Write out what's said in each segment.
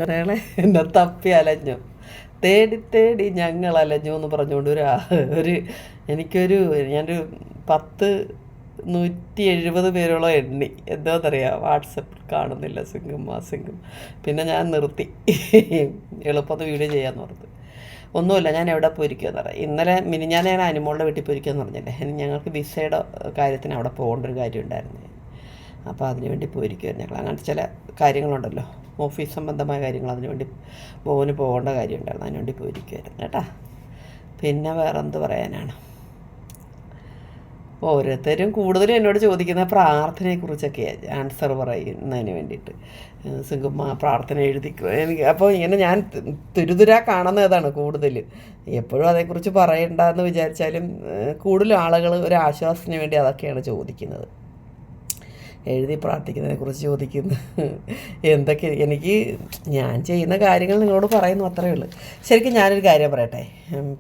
ഒരാളെ എന്നെ തപ്പി അലഞ്ഞു, തേടി തേടി ഞങ്ങൾ അലഞ്ഞു എന്ന് പറഞ്ഞുകൊണ്ട് ഒരു എനിക്കൊരു ഞാനൊരു 170 പേരോളം എണ്ണി. എന്താണെന്നറിയാം, വാട്സപ്പിൽ കാണുന്നില്ല സിംഗും. പിന്നെ ഞാൻ നിർത്തി, എളുപ്പത്തിൽ വീഡിയോ ചെയ്യാമെന്ന് ഓർത്ത്. ഒന്നുമില്ല, ഞാൻ എവിടെ പോയിരിക്കുമെന്ന് പറയാം. ഇന്നലെ മിനിഞ്ഞാന്ന് ഞാൻ അനുമോളുടെ വീട്ടിൽ പോയിരിക്കുമെന്ന് പറഞ്ഞില്ലേ. ഞങ്ങൾക്ക് വിസയുടെ കാര്യത്തിന് അവിടെ പോകേണ്ട ഒരു കാര്യം ഉണ്ടായിരുന്നു. അപ്പോൾ അതിനു വേണ്ടി പോയിരിക്കുമായിരുന്നു ഞങ്ങൾ. അങ്ങനത്തെ ചില കാര്യങ്ങളുണ്ടല്ലോ, ഓഫീസ് സംബന്ധമായ കാര്യങ്ങൾ, അതിനുവേണ്ടി പോകേണ്ട കാര്യമുണ്ടായിരുന്നു. അതിനുവേണ്ടി പോയിരിക്കുമായിരുന്നു കേട്ടോ. പിന്നെ വേറെ എന്ത് പറയാനാണ്, ഓരോരുത്തരും കൂടുതലും എന്നോട് ചോദിക്കുന്ന പ്രാർത്ഥനയെക്കുറിച്ചൊക്കെയാണ് ആൻസർ പറയുന്നതിന് വേണ്ടിയിട്ട്. സിംഗുമ്മ പ്രാർത്ഥന എഴുതിക്കും എനിക്ക്. അപ്പോൾ ഇങ്ങനെ ഞാൻ തുരുതുരാ കാണുന്നതാണ് കൂടുതൽ. എപ്പോഴും അതേക്കുറിച്ച് പറയണ്ടെന്ന് വിചാരിച്ചാലും കൂടുതൽ ആളുകൾ ഒരു ആശ്വാസത്തിന് വേണ്ടി അതൊക്കെയാണ് ചോദിക്കുന്നത്. എഴുതി പ്രാർത്ഥിക്കുന്നതിനെക്കുറിച്ച് ചോദിക്കുന്നു. എന്തൊക്കെ എനിക്ക് ഞാൻ ചെയ്യുന്ന കാര്യങ്ങൾ നിങ്ങളോട് പറയുന്നു, അത്രയേ ഉള്ളൂ. ശരിക്കും ഞാനൊരു കാര്യം പറയട്ടെ.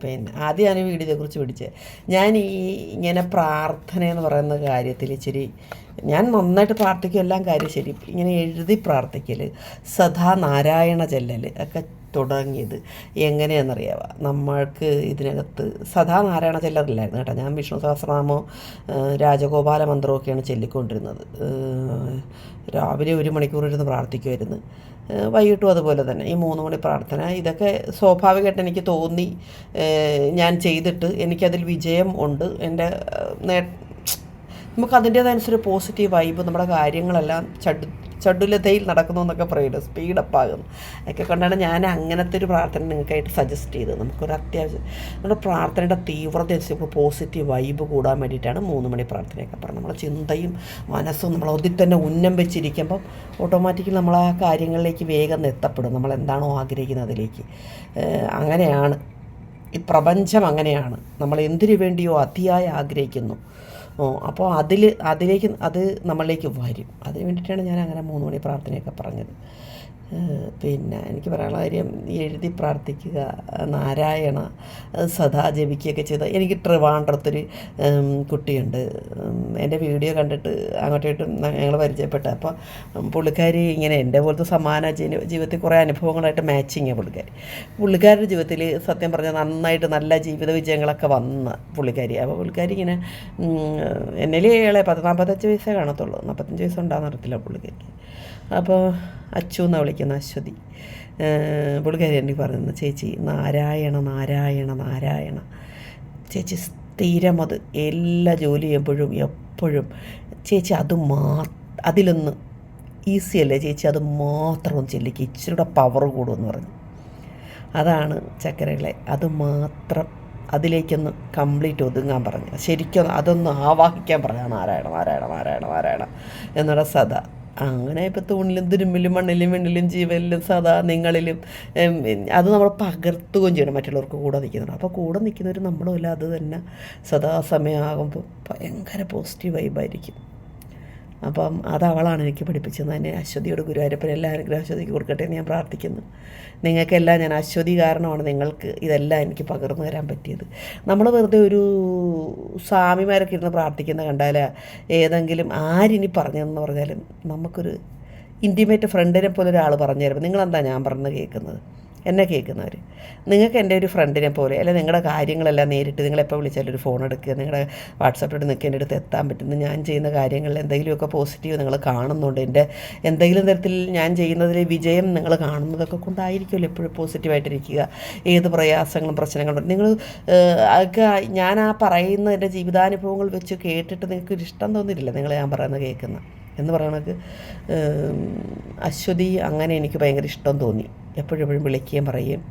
പിന്നെ ആദ്യം ഞാൻ ഈ വീഡിയോയെക്കുറിച്ച് പിടിച്ചത്, ഞാൻ ഇങ്ങനെ പ്രാർത്ഥന എന്ന് പറയുന്ന കാര്യത്തിൽ ഇച്ചിരി ഞാൻ നന്നായിട്ട് പ്രാർത്ഥിക്കും, എല്ലാം കാര്യം ശരി. ഇങ്ങനെ എഴുതി പ്രാർത്ഥിക്കൽ, സദാ നാരായണ ചെല്ലൽ ഒക്കെ തുടങ്ങിയത് എങ്ങനെയാണെന്നറിയാവുക. നമ്മൾക്ക് ഇതിനകത്ത് സദാ നാരായണ ചെല്ലറില്ലായിരുന്നു കേട്ടോ. ഞാൻ വിഷ്ണു സഹസ്രനാമോ രാജഗോപാല മന്ത്രമൊക്കെയാണ് ചൊല്ലിക്കൊണ്ടിരുന്നത്. രാവിലെ 1 മണിക്കൂർ ഇരുന്ന് പ്രാർത്ഥിക്കുമായിരുന്നു, വൈകിട്ടും അതുപോലെ തന്നെ. ഈ 3 മണി പ്രാർത്ഥന ഇതൊക്കെ സ്വാഭാവികമായിട്ട് എനിക്ക് തോന്നി. ഞാൻ ചെയ്തിട്ട് എനിക്കതിൽ വിജയം ഉണ്ട്. എൻ്റെ നമുക്ക് അതിൻ്റേതനുസരിച്ച് പോസിറ്റീവ് വൈബ്, നമ്മുടെ കാര്യങ്ങളെല്ലാം ചടുലതയിൽ നടക്കുന്നു എന്നൊക്കെ പറയുന്നത്, സ്പീഡപ്പാകുന്നു ഒക്കെ കൊണ്ടാണ് ഞാൻ അങ്ങനത്തെ ഒരു പ്രാർത്ഥന നിങ്ങൾക്കായിട്ട് സജസ്റ്റ് ചെയ്തത്. നമുക്കൊരു അത്യാവശ്യം നമ്മുടെ പ്രാർത്ഥനയുടെ തീവ്രത അനുസരിച്ച് പോസിറ്റീവ് വൈബ് കൂടാൻ വേണ്ടിയിട്ടാണ് 3 മണി പ്രാർത്ഥനയൊക്കെ പറഞ്ഞത്. നമ്മളെ ചിന്തയും മനസ്സും നമ്മൾ അതിൽ തന്നെ ഉന്നം വെച്ചിരിക്കുമ്പം ഓട്ടോമാറ്റിക്കലി നമ്മൾ ആ കാര്യങ്ങളിലേക്ക് വേഗം എത്തപ്പെടും, നമ്മൾ എന്താണോ ആഗ്രഹിക്കുന്നത് അതിലേക്ക്. അങ്ങനെയാണ് ഈ പ്രപഞ്ചം, അങ്ങനെയാണ്. നമ്മൾ എന്തിനു വേണ്ടിയോ അതിയായി ആഗ്രഹിക്കുന്നു, അപ്പോൾ അതിലേക്ക് അത് നമ്മളിലേക്ക് വരും. അതിന് വേണ്ടിയിട്ടാണ് ഞാൻ അങ്ങനെ 3 മണി പ്രാർത്ഥനയൊക്കെ പറഞ്ഞത്. പിന്നെ എനിക്ക് പറയാനുള്ള കാര്യം, എഴുതി പ്രാർത്ഥിക്കുക, നാരായണ സദാ ജപിക്കുകയൊക്കെ ചെയ്ത. എനിക്ക് ട്രിവാൻഡ്രത്തൊരു കുട്ടിയുണ്ട്, എൻ്റെ വീഡിയോ കണ്ടിട്ട് അങ്ങോട്ടും ഞങ്ങൾ പരിചയപ്പെട്ട. അപ്പോൾ പുള്ളിക്കാരി ഇങ്ങനെ എൻ്റെ പോലത്തെ സമാന ജീവിതത്തിൽ കുറേ അനുഭവങ്ങളായിട്ട് മാച്ചിങ്ങാണ് പുള്ളിക്കാരുടെ ജീവിതത്തിൽ. സത്യം പറഞ്ഞാൽ നന്നായിട്ട് നല്ല ജീവിത വിജയങ്ങളൊക്കെ വന്ന പുള്ളിക്കാരി. അപ്പോൾ പുള്ളിക്കാരി ഇങ്ങനെ എന്നേലും 45 വയസ്സേ കാണത്തുള്ളൂ, 45 വയസ്സുണ്ടാകുന്ന അറിയത്തില്ല പുള്ളിക്കാരിക്ക്. അപ്പോൾ അച്ചു എന്നാണ് വിളിക്കുന്നത്, അശ്വതി. പുള്ളിക്കാരി എനിക്ക് പറഞ്ഞു, ചേച്ചി നാരായണ നാരായണ നാരായണ. ചേച്ചി സ്ഥിരം അത് എല്ലാ ജോലി ചെയ്യുമ്പോഴും എപ്പോഴും ചേച്ചി അതിലൊന്ന് ഈസിയല്ലേ ചേച്ചി, അത് മാത്രം ചെല്ലിക്ക് ഇച്ചിരിയുടെ പവർ കൂടുമെന്ന് പറഞ്ഞു. അതാണ് ചക്കരകളെ, അത് മാത്രം അതിലേക്കൊന്ന് കംപ്ലീറ്റ് ഒതുങ്ങാൻ പറഞ്ഞു. ശരിക്കും അതൊന്ന് ആവാഹിക്കാൻ പറഞ്ഞു, നാരായണ നാരായണ നാരായണ നാരായണ എന്നുള്ള സദാ. അങ്ങനെ ഇപ്പോൾ തൂണിലും തുരുമ്പിലും മണ്ണിലും വെണ്ണിലും ജീവനിലും സദാ നിങ്ങളിലും അത് നമ്മൾ പകർത്തുകയും ചെയ്യണം മറ്റുള്ളവർക്ക് കൂടെ നിൽക്കുന്നുണ്ട്. അപ്പോൾ കൂടെ നിൽക്കുന്നവർ നമ്മളുമല്ല, അത് തന്നെ സദാസമയമാകുമ്പോൾ ഭയങ്കര പോസിറ്റീവ് വൈബായിരിക്കും. അപ്പം അതവളാണ് എനിക്ക് പഠിപ്പിച്ചത് തന്നെ. അശ്വതിയോട് ഗുരുവായൂരപ്പൻ എല്ലാ അനുഗ്രഹം അശ്വതിക്ക് കൊടുക്കട്ടെ എന്ന് ഞാൻ പ്രാർത്ഥിക്കുന്നു. നിങ്ങൾക്കെല്ലാം ഞാൻ അശ്വതി കാരണമാണ് നിങ്ങൾക്ക് ഇതെല്ലാം എനിക്ക് പകർന്നു തരാൻ പറ്റിയത്. നമ്മൾ വെറുതെ ഒരു സ്വാമിമാരൊക്കെ ഇരുന്ന് പ്രാർത്ഥിക്കുന്ന കണ്ടാൽ ഏതെങ്കിലും ആരിനി പറഞ്ഞതെന്ന് പറഞ്ഞാലും നമുക്കൊരു ഇൻറ്റിമേറ്റ് ഫ്രണ്ടിനെ പോലെ ഒരാൾ പറഞ്ഞു തരുമ്പോൾ നിങ്ങളെന്താ ഞാൻ പറഞ്ഞത് കേൾക്കുന്നത്, എന്നെ കേൾക്കുന്നവർ. നിങ്ങൾക്ക് എൻ്റെ ഒരു ഫ്രണ്ടിനെ പോലെ, അല്ലെങ്കിൽ നിങ്ങളുടെ കാര്യങ്ങളെല്ലാം നേരിട്ട് നിങ്ങളെപ്പോൾ വിളിച്ചാലും ഒരു ഫോൺ എടുക്കുക, നിങ്ങളുടെ വാട്സാപ്പിലോട്ട് നിൽക്കുക, എൻ്റെ അടുത്ത് എത്താൻ പറ്റുന്നു. ഞാൻ ചെയ്യുന്ന കാര്യങ്ങളിൽ എന്തെങ്കിലുമൊക്കെ പോസിറ്റീവ് നിങ്ങൾ കാണുന്നുണ്ട്, എൻ്റെ എന്തെങ്കിലും തരത്തിൽ ഞാൻ ചെയ്യുന്നതിൽ വിജയം നിങ്ങൾ കാണുന്നതൊക്കെ കൊണ്ടായിരിക്കുമല്ലോ എപ്പോഴും പോസിറ്റീവായിട്ടിരിക്കുക. ഏത് പ്രയാസങ്ങളും പ്രശ്നങ്ങളും നിങ്ങൾ ഞാൻ ആ പറയുന്ന എൻ്റെ ജീവിതാനുഭവങ്ങൾ വെച്ച് കേട്ടിട്ട് നിങ്ങൾക്ക് ഒരു ഇഷ്ടം തോന്നിയിട്ടില്ല നിങ്ങൾ ഞാൻ പറയുന്നത് കേൾക്കുന്ന എന്ന് പറയണത്. അശ്വതി അങ്ങനെ എനിക്ക് ഭയങ്കര ഇഷ്ടം തോന്നി. എപ്പോഴും വിളിക്കുകയും പറയുകയും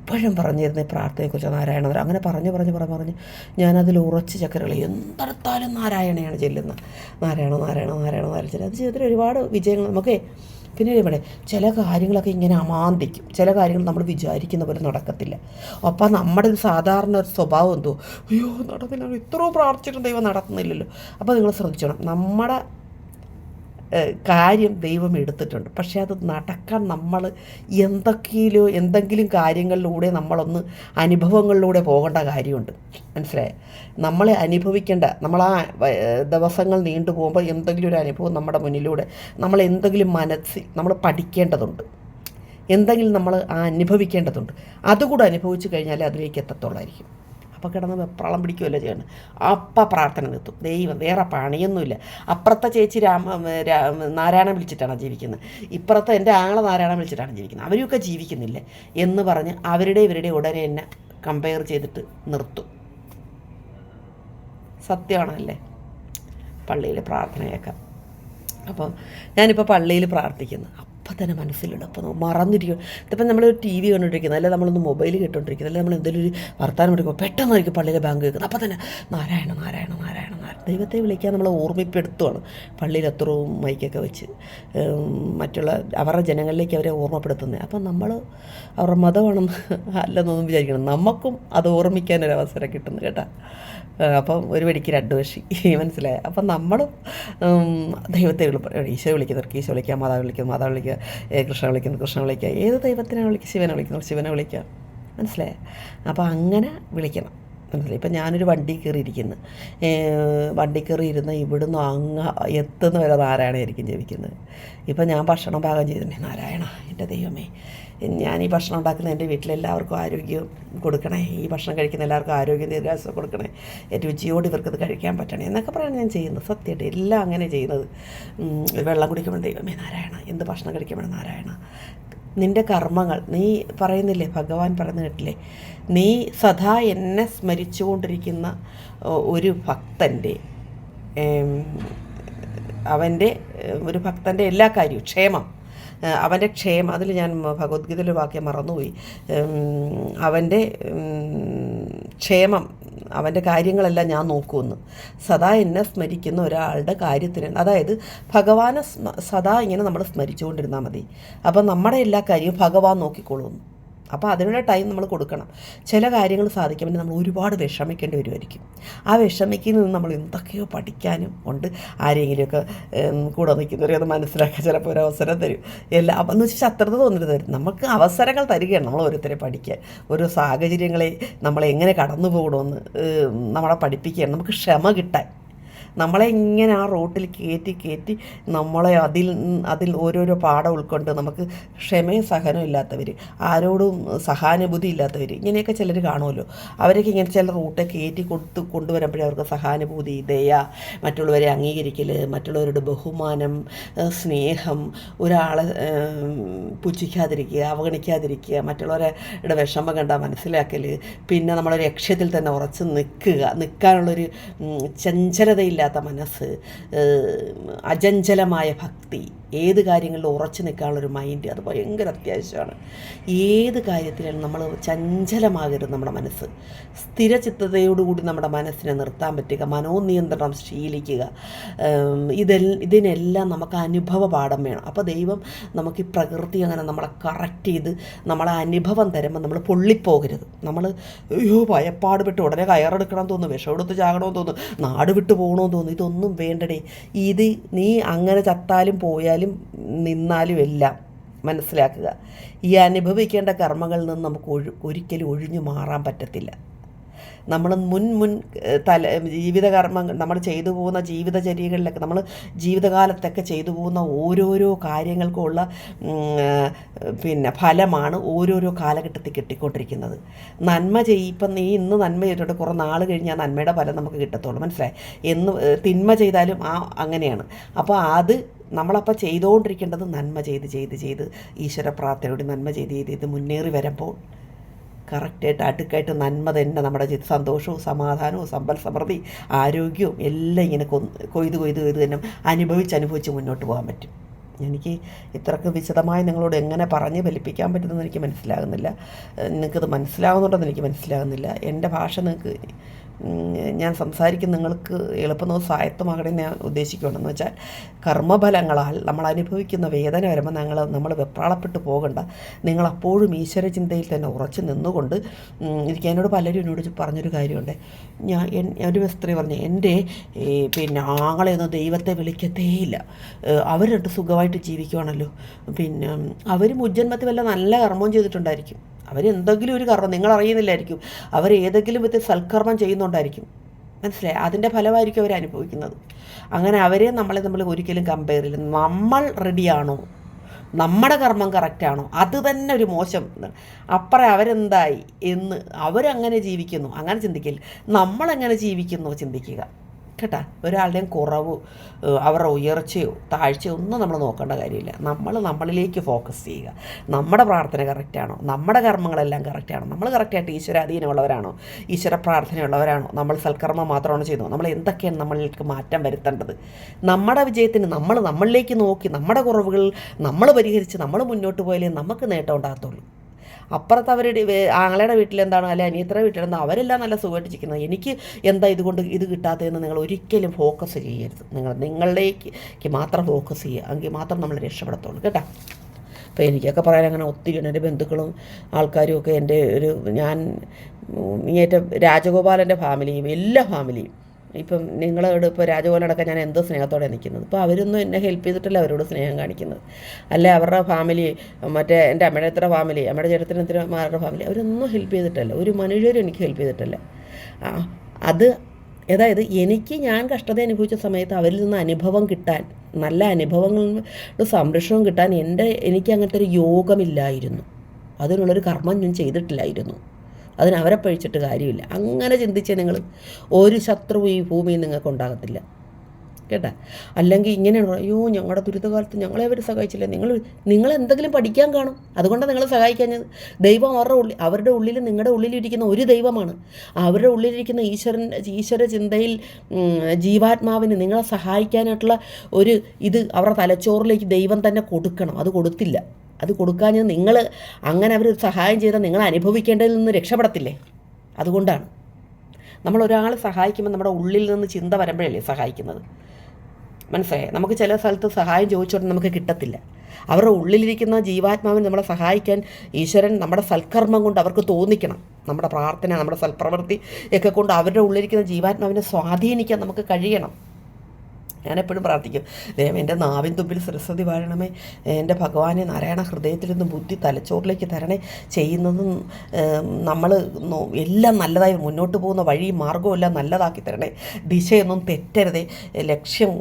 എപ്പോഴും പറഞ്ഞിരുന്ന പ്രാർത്ഥനയെക്കുറിച്ച് നാരായണ അങ്ങനെ പറഞ്ഞ് ഞാനതിൽ ഉറച്ച് ചക്കരകളെ എന്തെടുത്താലും നാരായണയാണ് ചെല്ലുന്നത്. നാരായണ നാരായണ നാരായണ നാരായണ ചെല്ലുന്നത്. അത് ജീവിതത്തിൽ ഒരുപാട് വിജയങ്ങൾ നമുക്ക്. പിന്നെ ഇവിടെ ചില കാര്യങ്ങളൊക്കെ ഇങ്ങനെ അമാന്തിക്കും, ചില കാര്യങ്ങൾ നമ്മൾ വിചാരിക്കുന്ന പോലെ നടക്കത്തില്ല. അപ്പം നമ്മുടെ ഒരു സാധാരണ ഒരു സ്വഭാവം എന്തോ, അയ്യോ നടന്നില്ല, ഇത്രയും പ്രാർത്ഥിച്ചിട്ടും ദൈവം നടത്തുന്നില്ലല്ലോ. അപ്പോൾ നിങ്ങൾ ശ്രദ്ധിച്ചോണം, നമ്മുടെ കാര്യം ദൈവം എടുത്തിട്ടുണ്ട്, പക്ഷേ അത് നടക്കാൻ നമ്മൾ എന്തെങ്കിലും കാര്യങ്ങളിലൂടെ നമ്മളൊന്ന് അനുഭവങ്ങളിലൂടെ പോകേണ്ട കാര്യമുണ്ട്. മനസ്സിലായേ? നമ്മളെ അനുഭവിക്കേണ്ട, നമ്മൾ ആ ദിവസങ്ങൾ നീണ്ടു പോകുമ്പോൾ എന്തെങ്കിലും ഒരു അനുഭവം നമ്മുടെ മുന്നിലൂടെ നമ്മൾ എന്തെങ്കിലും മനസ്സിൽ നമ്മൾ പഠിക്കേണ്ടതുണ്ട്. എന്തെങ്കിലും നമ്മൾ അനുഭവിക്കേണ്ടതുണ്ട്. അതുകൂടെ അനുഭവിച്ച് കഴിഞ്ഞാൽ അതിലേക്ക് എത്തത്തുള്ളായിരിക്കും. അപ്പോൾ കിടന്ന് വെപ്രാളം പിടിക്കുകയല്ല ചെയ്യണം. അപ്പം പ്രാർത്ഥന നിർത്തും. ദൈവം വേറെ പണിയൊന്നുമില്ല. അപ്പുറത്തെ ചേച്ചി നാരായണൻ വിളിച്ചിട്ടാണ് ജീവിക്കുന്നത്, ഇപ്പുറത്തെ എൻ്റെ ആങ്ങളെ നാരായണൻ വിളിച്ചിട്ടാണ് ജീവിക്കുന്നത്, അവരൊക്കെ ജീവിക്കുന്നില്ലേ എന്ന് പറഞ്ഞ് ഇവരുടെ ഉടനെ എന്നെ കമ്പയർ ചെയ്തിട്ട് നിർത്തും. സത്യമാണല്ലേ? പള്ളിയിൽ പ്രാർത്ഥനയൊക്കെ. അപ്പോൾ ഞാനിപ്പോൾ പള്ളിയിൽ പ്രാർത്ഥിക്കുന്നു, അപ്പം തന്നെ മനസ്സിലുണ്ട്. അപ്പോൾ മറന്നിരിക്കും. ഇതിപ്പം നമ്മൾ ടി വി കണ്ടുകൊണ്ടിരിക്കുന്നത്, അല്ലെങ്കിൽ നമ്മളൊന്ന് മൊബൈൽ കേട്ടോണ്ടിരിക്കുന്നത്, അല്ലെങ്കിൽ നമ്മൾ എന്തെങ്കിലും ഒരു വർത്താനം എടുക്കുമ്പോൾ പെട്ടെന്നായിരിക്കും പള്ളിയിലെ ബാങ്ക് കേൾക്കുന്നത്. അപ്പം തന്നെ നാരായണ നാരായണ നാരായണ നാരായണ ദൈവത്തെ വിളിക്കാൻ നമ്മൾ ഓർമ്മപ്പെടുത്തുകയാണ്. പള്ളിയിൽ എത്രയും മൈക്കൊക്കെ വെച്ച് മറ്റുള്ള അവരുടെ ജനങ്ങളിലേക്ക് അവരെ ഓർമ്മപ്പെടുത്തുന്നത്. അപ്പം നമ്മൾ അവരുടെ മതമാണെന്ന് അല്ലെന്നൊന്നും വിചാരിക്കണം, നമുക്കും അത് ഓർമ്മിക്കാനൊരവസരം കിട്ടുന്നു കേട്ടോ. അപ്പം ഒരു വെടിക്ക് രണ്ട് പക്ഷി, മനസ്സിലായ? അപ്പം നമ്മളും ദൈവത്തെ ഈശോ വിളിക്കുന്നവർക്ക് ഈശോ വിളിക്കുക, മാതാവ് വിളിക്കുന്നു മാതാവ് വിളിക്കുക, കൃഷ്ണ വിളിക്കുന്നു കൃഷ്ണ വിളിക്കുക, ഏത് ദൈവത്തിനാണ് വിളിക്കുക, ശിവനെ വിളിക്കുന്നു ശിവനെ വിളിക്കുക, മനസ്സിലായ? അപ്പോൾ അങ്ങനെ വിളിക്കണം, മനസ്സിലായി? ഇപ്പം ഞാനൊരു വണ്ടി കയറിയിരിക്കുന്നു, വണ്ടി കയറി ഇരുന്ന് ഇവിടുന്ന് അങ്ങ് എത്തുന്ന വരെ നാരായണയായിരിക്കും ജപിക്കുന്നത്. ഇപ്പം ഞാൻ ഭക്ഷണം പാകം ചെയ്തിട്ടുണ്ടെങ്കിൽ നാരായണ എൻ്റെ ദൈവമേ, ഞാൻ ഈ ഭക്ഷണം ഉണ്ടാക്കുന്ന എൻ്റെ വീട്ടിലെല്ലാവർക്കും ആരോഗ്യം കൊടുക്കണേ, ഈ ഭക്ഷണം കഴിക്കുന്ന എല്ലാവർക്കും ആരോഗ്യം ദീർഘായുസ്സം കൊടുക്കണേ, രുചിയോട് ഇവർക്കത് കഴിക്കാൻ പറ്റണേ എന്നൊക്കെ പറയാൻ ഞാൻ ചെയ്യുന്നത്. സത്യമായിട്ട് എല്ലാം അങ്ങനെ ചെയ്യുന്നത്. വെള്ളം കുടിക്കുമ്പോൾ ദൈവമേ നാരായണ, എന്ത് ഭക്ഷണം കഴിക്കുമ്പോൾ നാരായണ, നിൻ്റെ കർമ്മങ്ങൾ നീ പറയുന്നില്ലേ, ഭഗവാൻ പറഞ്ഞു കേട്ടില്ലേ, നീ സദാ എന്നെ സ്മരിച്ചുകൊണ്ടിരിക്കുന്ന ഒരു ഭക്തൻ്റെ ഒരു ഭക്തൻ്റെ എല്ലാ കാര്യവും ക്ഷേമം, അവൻ്റെ ക്ഷേമം, അതിൽ ഞാൻ ഭഗവത്ഗീതയിലെ വാക്യം മറന്നുപോയി, അവൻ്റെ ക്ഷേമം, അവൻ്റെ കാര്യങ്ങളെല്ലാം ഞാൻ നോക്കുമെന്ന്. സദാ എന്നെ സ്മരിക്കുന്ന ഒരാളുടെ കാര്യത്തിന്, അതായത് ഭഗവാനെ സദാ ഇങ്ങനെ നമ്മൾ സ്മരിച്ചുകൊണ്ടിരുന്നാൽ മതി. അപ്പം നമ്മുടെ എല്ലാ കാര്യവും ഭഗവാൻ നോക്കിക്കൊള്ളുന്നു. അപ്പോൾ അതിനുള്ള ടൈം നമ്മൾ കൊടുക്കണം. ചില കാര്യങ്ങൾ സാധിക്കാൻ വേണ്ടി നമ്മൾ ഒരുപാട് വിഷമിക്കേണ്ടി വരുമായിരിക്കും. ആ വിഷമിക്കുന്നതിൽ നമ്മൾ എന്തൊക്കെയോ പഠിക്കാനും ഉണ്ട്. ആരെങ്കിലുമൊക്കെ കൂടെ നിൽക്കുന്നവരെ അത് മനസ്സിലാക്കാൻ ചിലപ്പോൾ ഒരു അവസരം തരും. എല്ലാം അപ്പം എന്ന് വെച്ചാൽ ശത്രുത തോന്നരുത്, തരും. നമുക്ക് അവസരങ്ങൾ തരികയാണ് നമ്മൾ ഓരോരുത്തരെ പഠിക്കാൻ. ഓരോ സാഹചര്യങ്ങളെ നമ്മളെങ്ങനെ കടന്നു പോകണമെന്ന് നമ്മളെ പഠിപ്പിക്കുകയാണ്, നമുക്ക് ക്ഷമ കിട്ടാൻ. നമ്മളെ ഇങ്ങനെ ആ റോട്ടിൽ കയറ്റി നമ്മളെ അതിൽ ഓരോരോ പാഠം ഉൾക്കൊണ്ട് നമുക്ക് ക്ഷമയും സഹനവും ഇല്ലാത്തവർ, ആരോടും സഹാനുഭൂതി ഇല്ലാത്തവർ, ഇങ്ങനെയൊക്കെ ചിലർ കാണുമല്ലോ. അവരൊക്കെ ഇങ്ങനെ ചില റൂട്ടെ കയറ്റി കൊണ്ടുവരുമ്പോഴേ അവർക്ക് സഹാനുഭൂതി, ദയ, മറ്റുള്ളവരെ അംഗീകരിക്കൽ, മറ്റുള്ളവരുടെ ബഹുമാനം, സ്നേഹം, ഒരാളെ പുച്ഛിക്കാതിരിക്കുക, അവഗണിക്കാതിരിക്കുക, മറ്റുള്ളവരുടെ വിഷമം കണ്ടാൽ മനസ്സിലാക്കൽ, പിന്നെ നമ്മളൊരു ലക്ഷ്യത്തിൽ തന്നെ ഉറച്ച് നിൽക്കാനുള്ളൊരു ചഞ്ചലതയില്ല മനസ്സ്, അചഞ്ചലമായ ഭക്തി, ഏത് കാര്യങ്ങളിലും ഉറച്ചു നിൽക്കാനുള്ളൊരു മൈൻഡ്, അത് ഭയങ്കര അത്യാവശ്യമാണ്. ഏത് കാര്യത്തിലും നമ്മൾ ചഞ്ചലമാകരുത്. നമ്മുടെ മനസ്സ് സ്ഥിരചിത്തതയോടുകൂടി നമ്മുടെ മനസ്സിനെ നിർത്താൻ പറ്റുക, മനോനിയന്ത്രണം ശീലിക്കുക. ഇതിനെല്ലാം നമുക്ക് അനുഭവ പാഠം വേണം. അപ്പോൾ ദൈവം നമുക്ക് ഈ പ്രകൃതി അങ്ങനെ നമ്മളെ കറക്റ്റ് ചെയ്ത് നമ്മളെ അനുഭവം തരുമ്പോൾ നമ്മൾ പൊള്ളിപ്പോകരുത്. നമ്മൾ ഭയപ്പാട് വിട്ട് ഉടനെ കയറെടുക്കണം തോന്നുന്നു, വിഷം എടുത്ത് ചാകണമെന്ന് തോന്നുന്നു, നാട് വിട്ട് പോകണമെന്ന് തോന്നുന്നു. ഇതൊന്നും വേണ്ടടേ. ഇത് നീ അങ്ങനെ ചത്താലും പോയാലും നിന്നാലും എല്ലാം മനസ്സിലാക്കുക, ഈ അനുഭവിക്കേണ്ട കർമ്മങ്ങളിൽ നിന്ന് നമുക്ക് ഒരിക്കലും ഒഴിഞ്ഞു മാറാൻ പറ്റത്തില്ല. നമ്മൾ മുൻ ജീവിതകർമ്മങ്ങൾ നമ്മൾ ചെയ്തു പോകുന്ന ജീവിതചര്യകളിലൊക്കെ നമ്മൾ ജീവിതകാലത്തൊക്കെ ചെയ്തു പോകുന്ന ഓരോരോ കാര്യങ്ങൾക്കുള്ള ഫലമാണ് ഓരോരോ കാലഘട്ടത്തിൽ കിട്ടിക്കൊണ്ടിരിക്കുന്നത്. നന്മ ഇപ്പം നീ ഇന്ന് നന്മ ചെയ്തിട്ട് കുറേ നാൾ കഴിഞ്ഞാൽ നന്മയുടെ ഫലം നമുക്ക് കിട്ടത്തുള്ളൂ, മനസ്സിലായി? തിന്മ ചെയ്താലും അങ്ങനെയാണ്. അപ്പോൾ അത് നമ്മളപ്പോൾ ചെയ്തുകൊണ്ടിരിക്കേണ്ടത് നന്മ ചെയ്ത് ഈശ്വര പ്രാർത്ഥനയോട് നന്മ ചെയ്ത് മുന്നേറി വരുമ്പോൾ കറക്റ്റായിട്ട് അടുക്കായിട്ട് നന്മ തന്നെ നമ്മുടെ സന്തോഷവും സമാധാനവും സമ്പൽ സമൃദ്ധി ആരോഗ്യവും എല്ലാം ഇങ്ങനെ കൊയ്ത് തന്നെ അനുഭവിച്ച് മുന്നോട്ട് പോകാൻ പറ്റും. എനിക്ക് ഇത്രയ്ക്ക് വിശദമായി നിങ്ങളോട് എങ്ങനെ പറഞ്ഞ് ഫലിപ്പിക്കാൻ പറ്റുമെന്ന് എനിക്ക് മനസ്സിലാകുന്നില്ല. നിങ്ങൾക്കത് മനസ്സിലാകുന്നുണ്ടെന്ന് എനിക്ക് മനസ്സിലാകുന്നില്ല. എൻ്റെ ഭാഷ നിങ്ങൾക്ക് ഞാൻ സംസാരിക്കുന്ന നിങ്ങൾക്ക് എളുപ്പം സ്വായത്തമാകണമെന്ന് ഞാൻ ഉദ്ദേശിക്കുകയാണെന്ന് വെച്ചാൽ, കർമ്മഫലങ്ങളാൽ നമ്മൾ അനുഭവിക്കുന്ന വേദന വരുമ്പോൾ നമ്മൾ വെപ്രാളപ്പെട്ട് പോകണ്ട. നിങ്ങളപ്പോഴും ഈശ്വര ചിന്തയിൽ തന്നെ ഉറച്ചു നിന്നുകൊണ്ട് എന്നോട് പലരും എന്നോട് പറഞ്ഞൊരു കാര്യമുണ്ട്. ഒരു സ്ത്രീ പറഞ്ഞു, എൻ്റെ ആങ്ങളെയൊന്നും ദൈവത്തെ വിളിക്കത്തേയില്ല, അവർ രണ്ട് സുഖമായിട്ട് ജീവിക്കുവാണല്ലോ, അവർ മുജ്ജന്മത്തിൽ വല്ല നല്ല കർമ്മവും ചെയ്തിട്ടുണ്ടായിരിക്കും, അവരെന്തെങ്കിലും ഒരു കർമ്മം നിങ്ങളറിയുന്നില്ലായിരിക്കും, അവർ ഏതെങ്കിലും വിധത്തിൽ സൽക്കർമ്മം ചെയ്യുന്നുണ്ടായിരിക്കും, മനസ്സിലായി? അതിൻ്റെ ഫലമായിരിക്കും അവർ അനുഭവിക്കുന്നത്. അങ്ങനെ അവരെ നമ്മൾ ഒരിക്കലും കമ്പയർ ചെയ്യില്ല. നമ്മൾ റെഡിയാണോ, നമ്മുടെ കർമ്മം കറക്റ്റാണോ, അത് തന്നെ ഒരു മോശം. അപ്പറേ അവരെന്തായി എന്ന് അവരങ്ങനെ ജീവിക്കുന്നു, അങ്ങനെ ചിന്തിക്കില്ല. നമ്മളെങ്ങനെ ജീവിക്കുന്നു ചിന്തിക്കുക കേട്ടാ. ഒരാളുടെയും കുറവ്, അവരുടെ ഉയർച്ചയോ താഴ്ചയോ ഒന്നും നമ്മൾ നോക്കേണ്ട കാര്യമില്ല. നമ്മളിലേക്ക് ഫോക്കസ് ചെയ്യുക. നമ്മുടെ പ്രാർത്ഥന കറക്റ്റാണോ, നമ്മുടെ കർമ്മങ്ങളെല്ലാം കറക്റ്റാണോ, നമ്മൾ കറക്റ്റായിട്ട് ഈശ്വരാധീനമുള്ളവരാണോ, ഈശ്വര പ്രാർത്ഥനയുള്ളവരാണോ, നമ്മൾ സൽക്കർമ്മം മാത്രമാണ് ചെയ്യുന്നത്, നമ്മൾ എന്തൊക്കെയാണ് നമ്മളിലേക്ക് മാറ്റം വരുത്തേണ്ടത്. നമ്മുടെ വിജയത്തിന് നമ്മളിലേക്ക് നോക്കി നമ്മുടെ കുറവുകൾ നമ്മൾ പരിഹരിച്ച് നമ്മൾ മുന്നോട്ട് പോയാലേ നമുക്ക് നേട്ടം ഉണ്ടാകത്തുള്ളൂ. അപ്പുറത്ത് അവരുടെ ആങ്ങളുടെ വീട്ടിലെന്താണോ അല്ലെ അനിയത്തിയുടെ വീട്ടിലെന്താ അവരെല്ലാം നല്ല സുഖമായിട്ടിരിക്കുന്നത്, എനിക്ക് എന്താ ഇതുകൊണ്ട് ഇത് കിട്ടാത്തതെന്ന് നിങ്ങൾ ഒരിക്കലും ഫോക്കസ് ചെയ്യരുത്. നിങ്ങളിലേക്ക് മാത്രം ഫോക്കസ് ചെയ്യുക, എങ്കിൽ മാത്രം നമ്മൾ രക്ഷപ്പെടത്തുള്ളൂ കേട്ടോ. അപ്പോൾ എനിക്കൊക്കെ പറയാൻ അങ്ങനെ ഒത്തിരി എൻ്റെ ബന്ധുക്കളും ആൾക്കാരും ഒക്കെ എൻ്റെ ഞാൻ ഇങ്ങേറ്റം രാജഗോപാലൻ്റെ ഫാമിലിയും എല്ലാ ഫാമിലിയും ഇപ്പം നിങ്ങളോട് ഇപ്പോൾ രാജഗോപാലടക്കം ഞാൻ എന്തോ സ്നേഹത്തോടെ നിൽക്കുന്നത്. ഇപ്പോൾ അവരൊന്നും എന്നെ ഹെൽപ്പ് ചെയ്തിട്ടല്ല അവരോട് സ്നേഹം കാണിക്കുന്നത്. അല്ല അവരുടെ ഫാമിലി, മറ്റേ എൻ്റെ അമ്മയുടെ ഫാമിലി, അമ്മയുടെ ചേട്ടത്തിനത്തിമാരുടെ ഫാമിലി, അവരൊന്നും ഹെൽപ്പ് ചെയ്തിട്ടല്ല, ഒരു മനുഷ്യരും എനിക്ക് ഹെൽപ്പ് ചെയ്തിട്ടല്ല. അതായത് ഞാൻ കഷ്ടത അനുഭവിച്ച സമയത്ത് അവരിൽ നിന്ന് അനുഭവം കിട്ടാൻ, നല്ല അനുഭവങ്ങളുടെ സംരക്ഷണം കിട്ടാൻ എനിക്ക് അങ്ങനത്തെ ഒരു യോഗമില്ലായിരുന്നു. അതിനുള്ളൊരു കർമ്മം ഞാൻ ചെയ്തിട്ടില്ലായിരുന്നു. അതിനവരെ പഴിച്ചിട്ട് കാര്യമില്ല. അങ്ങനെ ചിന്തിച്ചാൽ നിങ്ങൾ ഒരു ശത്രുവും ഈ ഭൂമിയിൽ നിങ്ങൾക്ക് ഉണ്ടാകത്തില്ല കേട്ടാ. അല്ലെങ്കിൽ ഇങ്ങനെയാണ്, അയ്യോ ഞങ്ങളുടെ ദുരിതകാലത്ത് ഞങ്ങളെ അവർ സഹായിച്ചില്ല. നിങ്ങൾ എന്തെങ്കിലും പഠിക്കാൻ കാണും, അതുകൊണ്ടാണ് നിങ്ങൾ സഹായിക്കാഞ്ഞത്. ദൈവം അവരുടെ ഉള്ളിൽ നിങ്ങളുടെ ഉള്ളിലിരിക്കുന്ന ഒരു ദൈവമാണ്. അവരുടെ ഉള്ളിലിരിക്കുന്ന ഈശ്വര ചിന്തയിൽ ജീവാത്മാവിന് നിങ്ങളെ സഹായിക്കാനായിട്ടുള്ള ഒരു ഇത് അവരുടെ തലച്ചോറിലേക്ക് ദൈവം തന്നെ കൊടുക്കണം. അത് കൊടുത്തില്ല. അത് കൊടുക്കാഞ്ഞത് നിങ്ങൾ അങ്ങനെ അവർ സഹായം ചെയ്താൽ നിങ്ങൾ അനുഭവിക്കേണ്ടതിൽ നിന്ന് രക്ഷപ്പെടത്തില്ലേ. അതുകൊണ്ടാണ് നമ്മൾ ഒരാളെ സഹായിക്കുമ്പോൾ നമ്മുടെ ഉള്ളിൽ നിന്ന് ചിന്ത വരുമ്പോഴല്ലേ സഹായിക്കുന്നത്. മനസ്സിലായേ? നമുക്ക് ചില സ്ഥലത്ത് സഹായം ചോദിച്ചോണ്ട് നമുക്ക് കിട്ടത്തില്ല. അവരുടെ ഉള്ളിലിരിക്കുന്ന ജീവാത്മാവിനെ നമ്മളെ സഹായിക്കാൻ ഈശ്വരൻ നമ്മുടെ സൽക്കർമ്മം കൊണ്ട് അവർക്ക് തോന്നിക്കണം. നമ്മുടെ പ്രാർത്ഥന, നമ്മുടെ സൽപ്രവൃത്തി ഒക്കെ കൊണ്ട് അവരുടെ ഉള്ളിലിരിക്കുന്ന ജീവാത്മാവിനെ സ്വാധീനിക്കാൻ നമുക്ക് കഴിയണം. ഞാനെപ്പോഴും പ്രാർത്ഥിക്കും, ദൈവം എൻ്റെ നാവിൻ തുമ്പിൽ സരസ്വതി വാഴണമേ, എൻ്റെ ഭഗവാനെ നാരായണ ഹൃദയത്തിൽ നിന്ന് ബുദ്ധി തലച്ചോറിലേക്ക് തരണേ, ചെയ്യുന്നതും നമ്മൾ എല്ലാം നല്ലതായി മുന്നോട്ട് പോകുന്ന വഴിയും മാർഗവും എല്ലാം നല്ലതാക്കി തരണേ, ദിശയൊന്നും തെറ്റരുതേ, ലക്ഷ്യം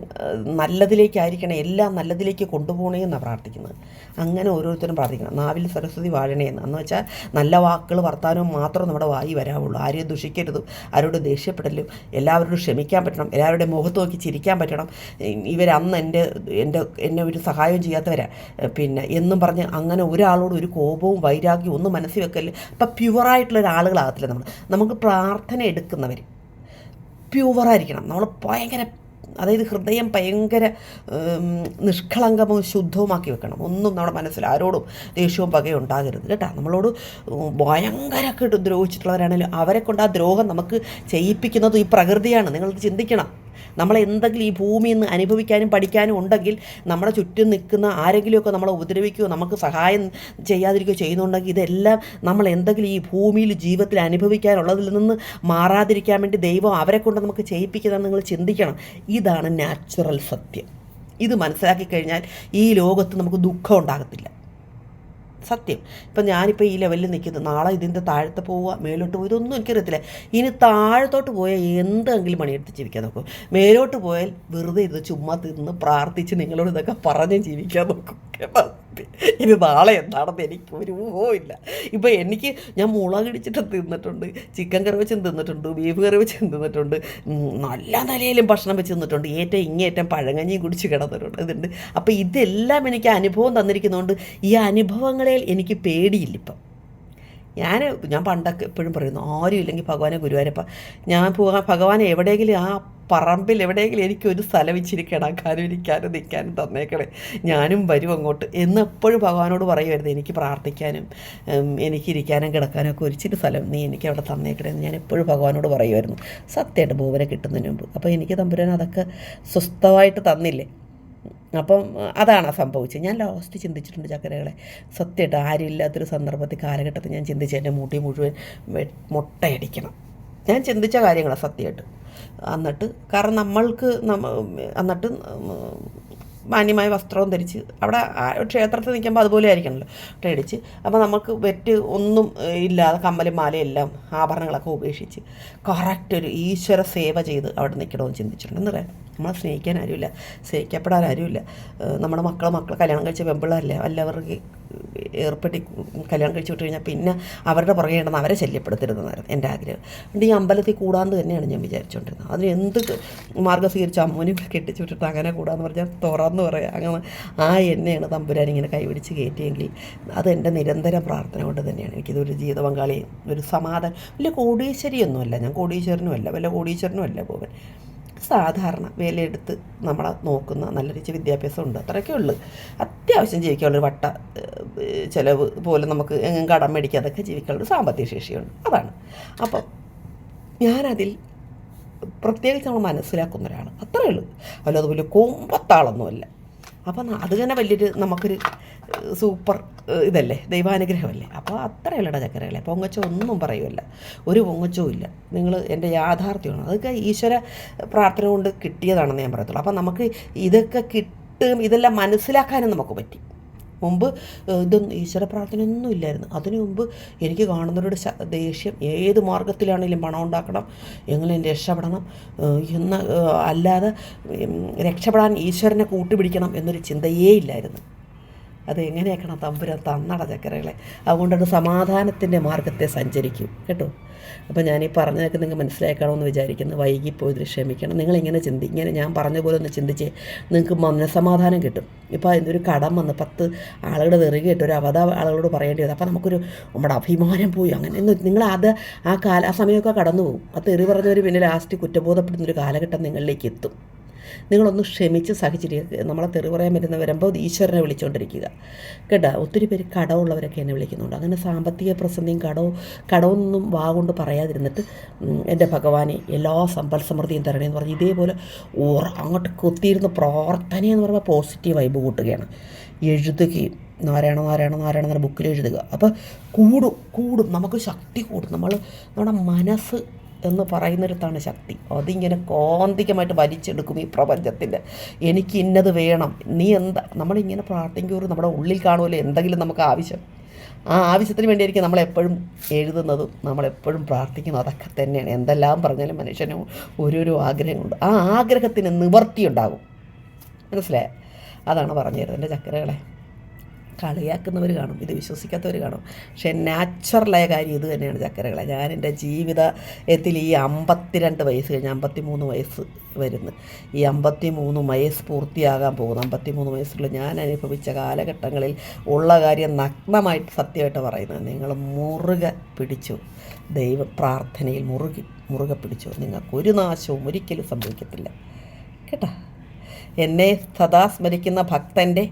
നല്ലതിലേക്കായിരിക്കണേ, എല്ലാം നല്ലതിലേക്ക് കൊണ്ടുപോകണേ എന്നാണ് പ്രാർത്ഥിക്കുന്നത്. അങ്ങനെ ഓരോരുത്തരും പ്രാർത്ഥിക്കണം, നാവിൽ സരസ്വതി വാഴണേ എന്ന് വെച്ചാൽ നല്ല വാക്കുകൾ വർത്താനവും മാത്രം നമ്മുടെ വായി വരാവുള്ളൂ. ആരെയും ദുഷിക്കരുതും, ആരോട് ദേഷ്യപ്പെടലും, എല്ലാവരോടും ക്ഷമിക്കാൻ പറ്റണം, എല്ലാവരുടെ മുഖത്ത് നോക്കി ചിരിക്കാൻ പറ്റണം. ഇവരന്ന് എന്നെ ഒരു സഹായം ചെയ്യാത്തവരാ എന്നും പറഞ്ഞ് അങ്ങനെ ഒരാളോട് ഒരു കോപവും വൈരാഗ്യവും ഒന്നും മനസ്സിൽ വെക്കല്. അപ്പം പ്യുവറായിട്ടുള്ള ഒരാളുകളാകത്തില്ല നമുക്ക് പ്രാർത്ഥന എടുക്കുന്നവർ പ്യുവറായിരിക്കണം. നമ്മൾ ഭയങ്കര, അതായത് ഹൃദയം ഭയങ്കര നിഷ്കളങ്കവും ശുദ്ധവുമാക്കി വെക്കണം. ഒന്നും നമ്മുടെ മനസ്സിൽ ആരോടും ദേഷ്യവും പകയും ഉണ്ടാകരുത് കേട്ടോ. നമ്മളോട് ഭയങ്കരമൊക്കെ ദ്രോഹിച്ചിട്ടുള്ളവരാണെങ്കിലും അവരെ കൊണ്ട് ആ ദ്രോഹം നമുക്ക് ചെയ്യിപ്പിക്കുന്നത് ഈ പ്രകൃതിയാണ്. നിങ്ങൾക്ക് ചിന്തിക്കണം, നമ്മളെന്തെങ്കിലും ഈ ഭൂമിയിൽ നിന്ന് അനുഭവിക്കാനും പഠിക്കാനും ഉണ്ടെങ്കിൽ നമ്മുടെ ചുറ്റും നിൽക്കുന്ന ആരെങ്കിലുമൊക്കെ നമ്മളെ ഉപദ്രവിക്കുകയോ നമുക്ക് സഹായം ചെയ്യാതിരിക്കുകയോ ചെയ്യുന്നുണ്ടെങ്കിൽ ഇതെല്ലാം നമ്മൾ എന്തെങ്കിലും ഈ ഭൂമിയിൽ ജീവിതത്തിൽ അനുഭവിക്കാനുള്ളതിൽ നിന്ന് മാറാതിരിക്കാൻ വേണ്ടി ദൈവം അവരെ കൊണ്ട് നമുക്ക് ചെയ്യിപ്പിക്കുന്നതെന്ന് നിങ്ങൾ ചിന്തിക്കണം. ഇതാണ് നാച്ചുറൽ സത്യം. ഇത് മനസ്സിലാക്കി കഴിഞ്ഞാൽ ഈ ലോകത്ത് നമുക്ക് ദുഃഖം ഉണ്ടാകത്തില്ല. സത്യം. ഇപ്പം ഞാനിപ്പോൾ ഈ ലെവലിൽ നിൽക്കുന്നത്, നാളെ ഇതിൻ്റെ താഴത്തെ പോവുക, മേലോട്ട് പോവുക, ഇതൊന്നും എനിക്കറിയത്തില്ല. ഇനി താഴത്തോട്ട് പോയാൽ എന്തെങ്കിലും പണിയെടുത്ത് ജീവിക്കാൻ നോക്കും. മേലോട്ട് പോയാൽ വെറുതെ ഇരുന്ന് ചുമ്മാ തിന്ന് പ്രാർത്ഥിച്ച് നിങ്ങളോട് ഇതൊക്കെ പറഞ്ഞ് ജീവിക്കാൻ നോക്കും. ഇനി നാളെ എന്താണെന്ന് എനിക്ക് ഒരു ഊഹവും ഇല്ല. ഇപ്പോൾ ഞാൻ മുളകിടിച്ചിട്ട് തിന്നിട്ടുണ്ട്, ചിക്കൻ കറി വെച്ച് തിന്നിട്ടുണ്ട്, ബീഫ് കറി വെച്ച് തിന്നിട്ടുണ്ട്, നല്ല നിലയിലും ഭക്ഷണം വെച്ച് തിന്നിട്ടുണ്ട്, ഇങ്ങേറ്റം പഴങ്കഞ്ഞിയും കുടിച്ച് കിടന്നിട്ടുണ്ട്. ഇതുണ്ട്. അപ്പോൾ ഇതെല്ലാം എനിക്ക് അനുഭവം തന്നിരിക്കുന്നതുകൊണ്ട് ഈ അനുഭവങ്ങളിൽ എനിക്ക് പേടിയില്ല. ഇപ്പം ഞാൻ പണ്ടൊക്കെ എപ്പോഴും പറയുന്നു, ആരും ഇല്ലെങ്കിൽ ഭഗവാനെ ഗുരുവായൂരപ്പ, ഞാൻ ഭഗവാനെ എവിടെയെങ്കിലും ആ പറമ്പിൽ എവിടെയെങ്കിലും എനിക്കൊരു സ്ഥലം ഇച്ചിരി കിടക്കാനും ഇരിക്കാനും നിൽക്കാനും തന്നേക്കണേ, ഞാനും വരും അങ്ങോട്ട് എന്ന് എപ്പോഴും ഭഗവാനോട് പറയുമായിരുന്നു. എനിക്ക് പ്രാർത്ഥിക്കാനും എനിക്കിരിക്കാനും കിടക്കാനും ഒക്കെ ഒരിച്ചിട്ട് സ്ഥലം നീ എനിക്ക് അവിടെ തന്നേക്കണേ എന്ന് ഞാൻ എപ്പോഴും ഭഗവാനോട് പറയുമായിരുന്നു, സത്യമായിട്ട് ഭൂവനെ കിട്ടുന്നതിന് മുമ്പ്. അപ്പോൾ എനിക്ക് തമ്പുരാൻ അതൊക്കെ സ്വസ്ഥമായിട്ട് തന്നില്ലേ. അപ്പം അതാണ് സംഭവിച്ചത്. ഞാൻ ലാസ്റ്റ് ചിന്തിച്ചിട്ടുണ്ട് ചക്കരകളെ, സത്യമായിട്ട് ആരും ഇല്ലാത്തൊരു സന്ദർഭത്തിൽ കാലഘട്ടത്തിൽ ഞാൻ ചിന്തിച്ച് എൻ്റെ മുടി മുഴുവൻ മുട്ടയടിക്കണം. ഞാൻ ചിന്തിച്ച കാര്യങ്ങളാണ് സത്യമായിട്ട്. എന്നിട്ട് കാരണം എന്നിട്ട് മാന്യമായ വസ്ത്രവും ധരിച്ച് അവിടെ ക്ഷേത്രത്തിൽ നിൽക്കുമ്പോൾ അതുപോലെ ആയിരിക്കണമല്ലോ അടിച്ച്. അപ്പോൾ നമുക്ക് വെറ്റ് ഒന്നും ഇല്ലാതെ കമ്മലും മാലയും എല്ലാം ആഭരണങ്ങളൊക്കെ ഉപേക്ഷിച്ച് കറക്റ്റ് ഒരു ഈശ്വര സേവ ചെയ്ത് അവിടെ നിൽക്കണമെന്ന് ചിന്തിച്ചിട്ടുണ്ട്. എന്ന് പറയാം, നമ്മളെ സ്നേഹിക്കാൻ ആരുമില്ല, സ്നേഹിക്കപ്പെടാൻ ആരുമില്ല. നമ്മുടെ മക്കൾ കല്യാണം കഴിച്ച പെമ്പിള്ളേരല്ലേ, വല്ലവർക്ക് ഏർപ്പെട്ടി കല്യാണം കഴിച്ച് വിട്ട് കഴിഞ്ഞാൽ പിന്നെ അവരുടെ പുറകെ ഉണ്ടെന്ന് അവരെ ശല്യപ്പെടുത്തരുതെന്നായിരുന്നു എൻ്റെ ആഗ്രഹം. അതുകൊണ്ട് ഈ അമ്പലത്തിൽ കൂടാന്ന് തന്നെയാണ് ഞാൻ വിചാരിച്ചുകൊണ്ടിരുന്നത്. അതിന് എന്ത് മാർഗ്ഗം സ്വീകരിച്ച് അമ്മൂനെ കെട്ടിച്ചു വിട്ടിട്ട് അങ്ങനെ കൂടാന്ന് പറഞ്ഞാൽ തുറന്ന് പറയാം. അങ്ങനെ ആ എന്നെയാണ് തമ്പുരാൻ ഇങ്ങനെ കൈപിടിച്ച് കയറ്റിയെങ്കിൽ അതെൻ്റെ നിരന്തര പ്രാർത്ഥന കൊണ്ട് തന്നെയാണ് എനിക്കിതൊരു ജീവിത പങ്കാളി, ഒരു സമാധാനം. വലിയ കോടീശ്വരിയൊന്നുമല്ല ഞാൻ, കോടീശ്വരനുമല്ല, വല്ല കോടീശ്വരനുമല്ല പോവൻ. സാധാരണ വിലയെടുത്ത് നമ്മളെ നോക്കുന്ന നല്ല രീതിയിൽ വിദ്യാഭ്യാസം ഉണ്ട്, അത്രയൊക്കെ ഉള്ളു. അത്യാവശ്യം ജീവിക്കാനുള്ളൊരു വട്ട ചിലവ് പോലെ നമുക്ക് എങ്ങും കടം മേടിക്കാതൊക്കെ ജീവിക്കാനുള്ളൊരു സാമ്പത്തിക ശേഷിയുണ്ട്, അതാണ്. അപ്പം ഞാനതിൽ പ്രത്യേകിച്ച് നമ്മൾ മനസ്സിലാക്കുന്ന ഒരാൾ, അത്രയേ ഉള്ളൂ. അല്ലാതെ വലിയ കൊമ്പത്താളൊന്നുമല്ല. അപ്പം അത് തന്നെ വലിയൊരു നമുക്കൊരു സൂപ്പർ ഇതല്ലേ, ദൈവാനുഗ്രഹമല്ലേ. അപ്പോൾ അത്രയല്ലട ചക്കരകളെ, പൊങ്ങച്ചോ ഒന്നും പറയുമല്ല, ഒരു പൊങ്ങച്ചവും ഇല്ല. നിങ്ങൾ എൻ്റെ യാഥാർത്ഥ്യമാണ്, അതൊക്കെ ഈശ്വര പ്രാർത്ഥന കൊണ്ട് കിട്ടിയതാണെന്ന് ഞാൻ പറയത്തുള്ളൂ. അപ്പം നമുക്ക് ഇതൊക്കെ കിട്ടും, ഇതെല്ലാം മനസ്സിലാക്കാനും നമുക്ക് പറ്റി. മുമ്പ് ഇതൊന്നും ഈശ്വര പ്രാർത്ഥനയൊന്നും ഇല്ലായിരുന്നു. അതിനു മുമ്പ് എനിക്ക് കാണുന്നവരുടെ ദേഷ്യം, ഏത് മാർഗത്തിലാണെങ്കിലും പണം ഉണ്ടാക്കണം, എങ്ങനെ രക്ഷപ്പെടണം അല്ലാതെ രക്ഷപ്പെടാൻ ഈശ്വരനെ കൂട്ടുപിടിക്കണം എന്നൊരു ചിന്തയേ ഇല്ലായിരുന്നു. അത് എങ്ങനെയാക്കണം തമ്പുരാൻ തന്നട ചക്കരകളെ. അതുകൊണ്ടത് സമാധാനത്തിൻ്റെ മാർഗത്തെ സഞ്ചരിക്കും കേട്ടോ. അപ്പോൾ ഞാനീ പറഞ്ഞതൊക്കെ നിങ്ങൾക്ക് മനസ്സിലാക്കണമെന്ന് വിചാരിക്കുന്നു. വൈകിപ്പോയതിൽ ക്ഷമിക്കണം. നിങ്ങളിങ്ങനെ ഇങ്ങനെ ഞാൻ പറഞ്ഞ പോലെ ഒന്ന് ചിന്തിച്ച് നിങ്ങൾക്ക് മനസ്സമാധാനം കിട്ടും. ഇപ്പോൾ അതിൻ്റെ കടം വന്ന് 10 ആളുകളുടെ വെറുകെയിട്ട് ഒരു ആളുകളോട് പറയേണ്ടി വരും. അപ്പോൾ നമുക്കൊരു നമ്മുടെ അഭിമാനം പോയി അങ്ങനെ നിങ്ങൾ ആ സമയമൊക്കെ കടന്നു പോകും. ആ തെറി പറഞ്ഞവർ പിന്നെ ലാസ്റ്റ് കുറ്റബോധപ്പെടുന്നൊരു കാലഘട്ടം നിങ്ങളിലേക്ക് എത്തും. നിങ്ങളൊന്ന് ക്ഷമിച്ച് സഹിച്ചിരിക്കുക. നമ്മളെ തെറി പറയാൻ വരുമ്പോൾ ഈശ്വരനെ വിളിച്ചുകൊണ്ടിരിക്കുക കേട്ടോ. ഒത്തിരി പേര് കടമുള്ളവരൊക്കെ എന്നെ വിളിക്കുന്നുണ്ട്. അങ്ങനെ സാമ്പത്തിക പ്രതിസന്ധിയും കടമൊന്നും കൊണ്ട് പറയാതിരുന്നിട്ട് എൻ്റെ ഭഗവാനെ എല്ലാ സമ്പൽ സമൃദ്ധിയും തരണേന്ന് പറഞ്ഞ് ഇതേപോലെ അങ്ങോട്ട് കൊത്തിയിരുന്ന് പ്രാർത്ഥനയെന്ന് പറയുമ്പോൾ പോസിറ്റീവ് വൈബ് കൂട്ടുകയാണ്. എഴുതുകയും നാരായണ ബുക്കിൽ എഴുതുക. അപ്പോൾ കൂടും നമുക്ക് ശക്തി കൂടും. നമ്മുടെ മനസ്സ് എന്ന് പറയുന്നിടത്താണ് ശക്തി. അതിങ്ങനെ കാന്തികമായിട്ട് വലിച്ചെടുക്കും ഈ പ്രപഞ്ചത്തിൻ്റെ. എനിക്ക് ഇന്നത് വേണം, നീ എന്താ, നമ്മളിങ്ങനെ പ്രാർത്ഥിക്കുമ്പോൾ നമ്മുടെ ഉള്ളിൽ കാണുമല്ലോ എന്തെങ്കിലും നമുക്ക് ആവശ്യം. ആ ആവശ്യത്തിന് വേണ്ടിയായിരിക്കും നമ്മളെപ്പോഴും എഴുതുന്നതും നമ്മളെപ്പോഴും പ്രാർത്ഥിക്കുന്നതും. അതൊക്കെ തന്നെയാണ്. എന്തെല്ലാം പറഞ്ഞാലും മനുഷ്യന് ഓരോരോ ആഗ്രഹങ്ങളുണ്ട്. ആ ആഗ്രഹത്തിന് നിവർത്തിയുണ്ടാകും. മനസ്സിലായോ? അതാണ് പറഞ്ഞു തരുന്നത് എൻ്റെ ചക്കരകളെ. കളിയാക്കുന്നവർ കാണും, ഇത് വിശ്വസിക്കാത്തവർ കാണും. പക്ഷേ നാച്ചുറലായ കാര്യം ഇത് തന്നെയാണ് ചക്കരകളെ. ഞാൻ എൻ്റെ ജീവിതത്തിൽ ഈ 52 വയസ്സ് കഴിഞ്ഞ് 53 വയസ്സ് വരുന്നു. ഈ 53 വയസ്സ് പൂർത്തിയാകാൻ പോകുന്നു. 53 വയസ്സുള്ള ഞാൻ അനുഭവിച്ച കാലഘട്ടങ്ങളിൽ ഉള്ള കാര്യം നഗ്നമായിട്ട് സത്യമായിട്ട് പറയുന്നത്. നിങ്ങൾ മുറുകെ പിടിച്ചു, ദൈവ പ്രാർത്ഥനയിൽ മുറുകെ പിടിച്ചു. നിങ്ങൾക്കൊരു നാശവും ഒരിക്കലും സംഭവിക്കത്തില്ല കേട്ടോ. എന്നെ സദാ സ്മരിക്കുന്ന ഭക്തൻ്റെ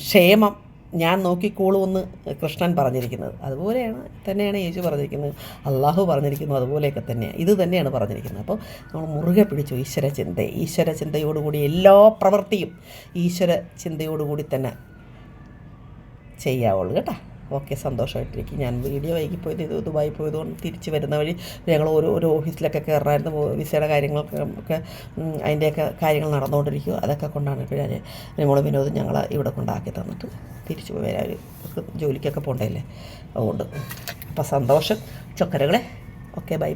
ക്ഷേമം ഞാൻ നോക്കിക്കോളുമെന്ന് കൃഷ്ണൻ പറഞ്ഞിരിക്കുന്നത്. അതുപോലെയാണ് തന്നെയാണ് യേശു പറഞ്ഞിരിക്കുന്നത്, അള്ളാഹു പറഞ്ഞിരിക്കുന്നു, അതുപോലെയൊക്കെ തന്നെയാണ് ഇത് തന്നെയാണ് പറഞ്ഞിരിക്കുന്നത്. അപ്പോൾ നമ്മൾ മുറുകെ പിടിച്ചു ഈശ്വര ചിന്തയോടുകൂടി എല്ലാ പ്രവൃത്തിയും ഈശ്വര ചിന്തയോടുകൂടി തന്നെ ചെയ്യാവുള്ളൂ കേട്ടോ. ഓക്കെ, സന്തോഷമായിട്ടിരിക്കും. ഞാൻ വീഡിയോ വൈകിപ്പോയത് ദുബായി പോയതുകൊണ്ട് തിരിച്ച് വരുന്ന വഴി ഞങ്ങൾ ഓരോ ഓഫീസിലൊക്കെ കയറായിരുന്നു. വിസയുടെ കാര്യങ്ങളൊക്കെ അതിൻ്റെയൊക്കെ കാര്യങ്ങൾ നടന്നുകൊണ്ടിരിക്കുക. അതൊക്കെ കൊണ്ടാണ് ഇപ്പോൾ ഞങ്ങൾ വിനോദം ഞങ്ങളെ ഇവിടെ കൊണ്ടാക്കി തന്നിട്ട് തിരിച്ച് വരാൻ ജോലിക്കൊക്കെ പോകണ്ടല്ലേ. അതുകൊണ്ട് അപ്പോൾ സന്തോഷം ചക്കരകളെ. Okay, by.